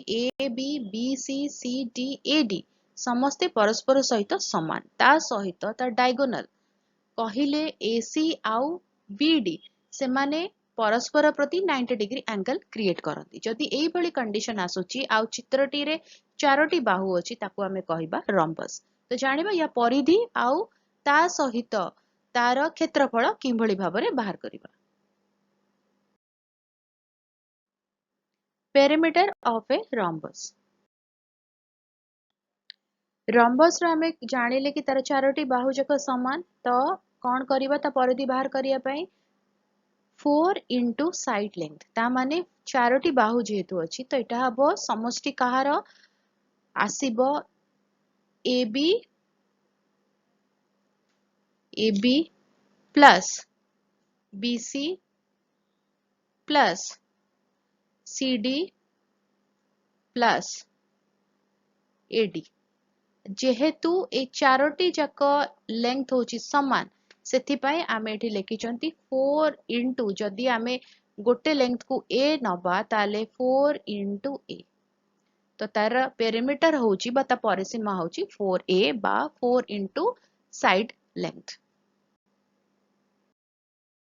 A B B C C D A D समस्ते परस्पर सहित समान ता सहित ता डायगोनल कहिले एसी आउ बीडी से माने परस्पर प्रति 90 डिग्री एंगल क्रिएट करती जदि एई भली कंडीशन आसुची आउ चित्रटी रे चारोटी बाहु अछि ताकू आमे कहिबा रम्बस तो जानिबा या परिधि आउ ता सहित तार क्षेत्रफल किभली भाबरे बाहर करिबा perimeter of A rhombus rhombus रे आमे जानिले कि तार चारोटी बाहु जक समान तो कौन करिबा ता परिधि बाहर करिया पई 4 इंटू साइड लेंथ ता माने चारोटी बाहु जेहेतु अछि तो एटा हबो समष्टि कहार आसीबो AB AB plus BC plus CD plus AD जेहेतु ए चारोटी जाक लेंथ होची समान सेथिपाई आमे एठी लेखिचंती 4 इंटू जदि आमे गोटे लेंथ को A नबा ताले 4 इंटू A तो तार पेरिमीटर होची बा ता परिसीमा होची 4A बा 4 इंटू साइड लेंथ